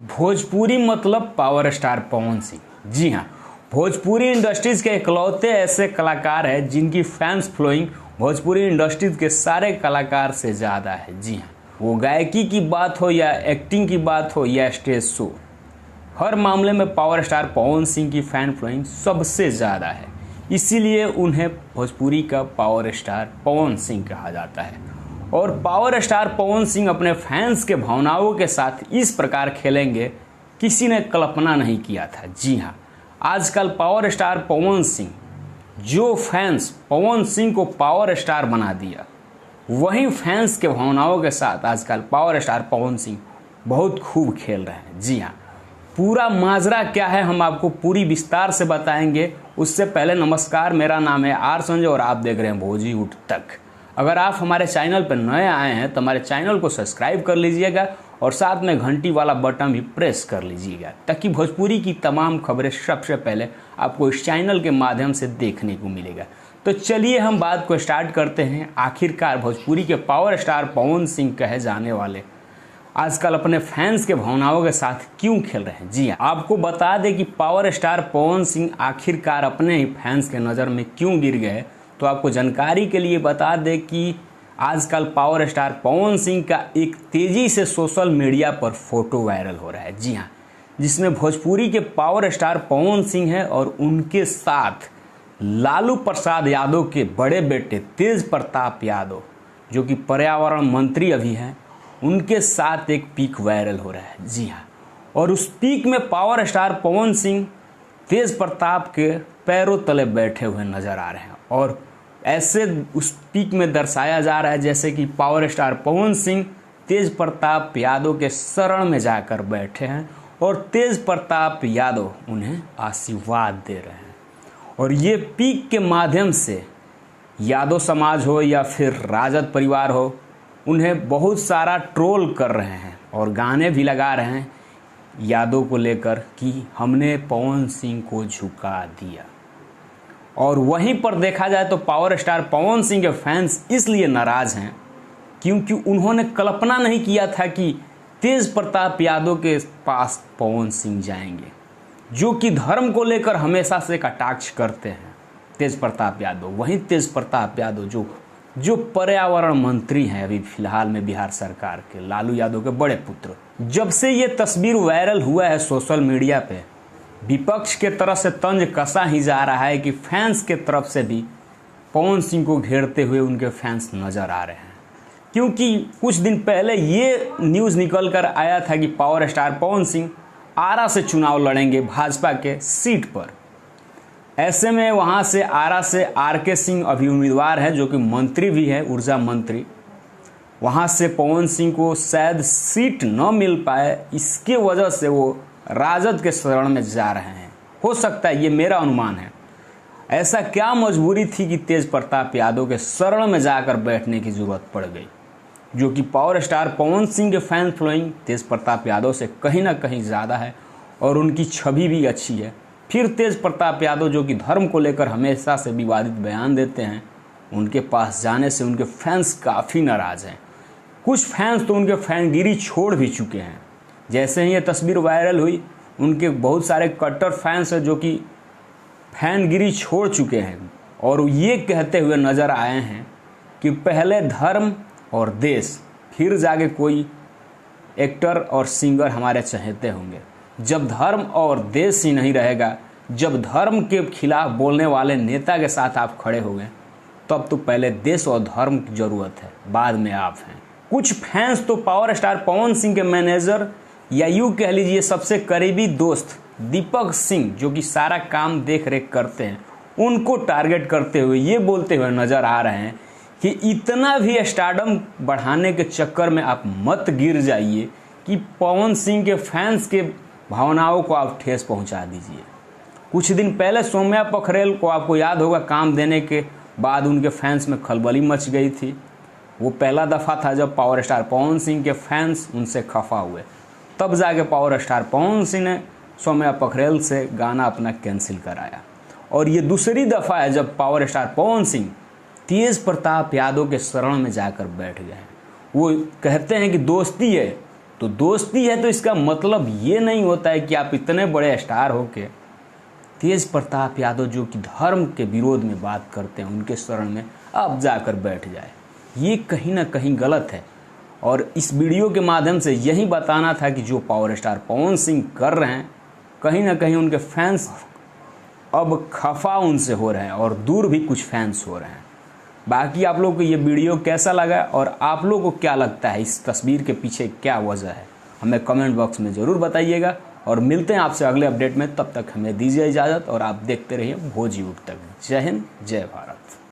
भोजपुरी मतलब power star Pawan Singh. जी हाँ, Bhojpuri industries के इकलौते ऐसे कलाकार हैं जिनकी फैंस फॉलोइंग भोजपुरी इंडस्ट्रीज के सारे कलाकार से ज़्यादा है। जी हाँ, वो गायकी की बात हो या एक्टिंग की बात हो या स्टेज शो, हर मामले में पावर स्टार पवन सिंह की फैन फॉलोइंग सबसे ज़्यादा है। इसीलिए उन्हें भोजपुरी का पावर स्टार पवन सिंह कहा जाता है। और पावर स्टार पवन सिंह अपने फैंस के भावनाओं के साथ इस प्रकार खेलेंगे किसी ने कल्पना नहीं किया था। जी हाँ, आजकल पावर स्टार पवन सिंह, जो फैंस पवन सिंह को पावर स्टार बना दिया, वहीं फैंस के भावनाओं के साथ आजकल पावर स्टार पवन सिंह बहुत खूब खेल रहे हैं। जी हाँ, पूरा माजरा क्या है हम आपको पूरी विस्तार से बताएंगे। उससे पहले नमस्कार, मेरा नाम है आर संजय और आप देख रहे हैं भोजी उठ तक। अगर आप हमारे चैनल पर नए आए हैं तो हमारे चैनल को सब्सक्राइब कर लीजिएगा और साथ में घंटी वाला बटन भी प्रेस कर लीजिएगा ताकि भोजपुरी की तमाम खबरें सबसे पहले आपको इस चैनल के माध्यम से देखने को मिलेगा। तो चलिए हम बात को स्टार्ट करते हैं। आखिरकार भोजपुरी के पावर स्टार पवन सिंह कहे जाने वाले आजकल अपने फैंस के भावनाओं के साथ क्यों खेल रहे हैं। जी हाँ, आपको बता दें कि पावर स्टार पवन सिंह आखिरकार अपने ही फैंस के नज़र में क्यों गिर गए। तो आपको जानकारी के लिए बता दें कि आजकल पावर स्टार पवन सिंह का एक तेज़ी से सोशल मीडिया पर फोटो वायरल हो रहा है। जी हाँ, जिसमें भोजपुरी के पावर स्टार पवन सिंह है और उनके साथ लालू प्रसाद यादव के बड़े बेटे तेज प्रताप यादव, जो कि पर्यावरण मंत्री अभी हैं, उनके साथ एक पिक वायरल हो रहा है। जी हाँ, और उस पिक में पावर स्टार पवन सिंह तेज प्रताप के पैरों तले बैठे हुए नजर आ रहे हैं और ऐसे उस पिक में दर्शाया जा रहा है जैसे कि पावर स्टार पवन सिंह तेज प्रताप यादव के शरण में जाकर बैठे हैं और तेज प्रताप यादव उन्हें आशीर्वाद दे रहे हैं। और ये पिक के माध्यम से यादव समाज हो या फिर राजद परिवार हो, उन्हें बहुत सारा ट्रोल कर रहे हैं और गाने भी लगा रहे हैं यादव को लेकर कि हमने पवन सिंह को झुका दिया। और वहीं पर देखा जाए तो पावर स्टार पवन सिंह के फैंस इसलिए नाराज हैं क्योंकि उन्होंने कल्पना नहीं किया था कि तेज प्रताप यादव के पास पवन सिंह जाएंगे, जो कि धर्म को लेकर हमेशा से कटाक्ष करते हैं तेज प्रताप यादव। वहीं तेज प्रताप यादव जो पर्यावरण मंत्री हैं अभी फिलहाल में बिहार सरकार के, लालू यादव के बड़े पुत्र। जब से ये तस्वीर वायरल हुआ है सोशल मीडिया पे, विपक्ष के तरफ से तंज कसा ही जा रहा है कि फैंस के तरफ से भी पवन सिंह को घेरते हुए उनके फैंस नजर आ रहे हैं। क्योंकि कुछ दिन पहले ये न्यूज़ निकल कर आया था कि पावर स्टार पवन सिंह आरा से चुनाव लड़ेंगे भाजपा के सीट पर। ऐसे में वहाँ से आरा से आर.के. सिंह अभी उम्मीदवार है, जो कि मंत्री भी है, ऊर्जा मंत्री। वहाँ से पवन सिंह को शायद सीट न मिल पाए, इसके वजह से वो राजद के शरण में जा रहे हैं। हो सकता है, ये मेरा अनुमान है। ऐसा क्या मजबूरी थी कि तेज प्रताप यादव के शरण में जाकर बैठने की जरूरत पड़ गई, जो कि पावर स्टार पवन सिंह के फैन फॉलोइंग तेज प्रताप यादव से कहीं ना कहीं ज़्यादा है और उनकी छवि भी अच्छी है। फिर तेज प्रताप यादव, जो कि धर्म को लेकर हमेशा से विवादित बयान देते हैं, उनके पास जाने से उनके फैंस काफ़ी नाराज़ हैं। कुछ फैंस तो उनके फैनगिरी छोड़ भी चुके हैं। जैसे ही ये तस्वीर वायरल हुई, उनके बहुत सारे कट्टर फैंस हैं जो कि फैनगिरी छोड़ चुके हैं और ये कहते हुए नज़र आए हैं कि पहले धर्म और देश, फिर जाके कोई एक्टर और सिंगर हमारे चहेते होंगे। जब धर्म और देश ही नहीं रहेगा, जब धर्म के खिलाफ बोलने वाले नेता के साथ आप खड़े हो गए, तब तो पहले देश और धर्म की ज़रूरत है, बाद में आप हैं। कुछ फैंस तो पावर स्टार पवन सिंह के मैनेजर या यूँ कह लीजिए सबसे करीबी दोस्त दीपक सिंह, जो कि सारा काम देख रेख करते हैं, उनको टारगेट करते हुए ये बोलते हुए नज़र आ रहे हैं कि इतना भी स्टारडम बढ़ाने के चक्कर में आप मत गिर जाइए कि पवन सिंह के फैंस के भावनाओं को आप ठेस पहुंचा दीजिए। कुछ दिन पहले सौम्या पोखरेल को आपको याद होगा, काम देने के बाद उनके फैंस में खलबली मच गई थी। वो पहला दफ़ा था जब पावर स्टार पवन सिंह के फैंस उनसे खफा हुए, तब जाके पावर स्टार पवन सिंह ने सौम्या पोखरेल से गाना अपना कैंसिल कराया। और ये दूसरी दफ़ा है जब पावर स्टार पवन सिंह तेज प्रताप यादव के शरण में जाकर बैठ गए हैं। वो कहते हैं कि दोस्ती है तो दोस्ती है तो इसका मतलब ये नहीं होता है कि आप इतने बड़े स्टार हो के तेज प्रताप यादव जो कि धर्म के विरोध में बात करते हैं उनके शरण में आप जाकर बैठ जाए। ये कहीं ना कहीं गलत है। और इस वीडियो के माध्यम से यही बताना था कि जो पावर स्टार पवन सिंह कर रहे हैं कहीं ना कहीं उनके फैंस अब खफा उनसे हो रहे हैं और दूर भी कुछ फैंस हो रहे हैं। बाकी आप लोग को ये वीडियो कैसा लगा और आप लोग को क्या लगता है इस तस्वीर के पीछे क्या वजह है, हमें कमेंट बॉक्स में ज़रूर बताइएगा। और मिलते हैं आपसे अगले अपडेट में, तब तक हमें दीजिए इजाज़त और आप देखते रहिए भोजयुग तक। जय हिंद, जय भारत।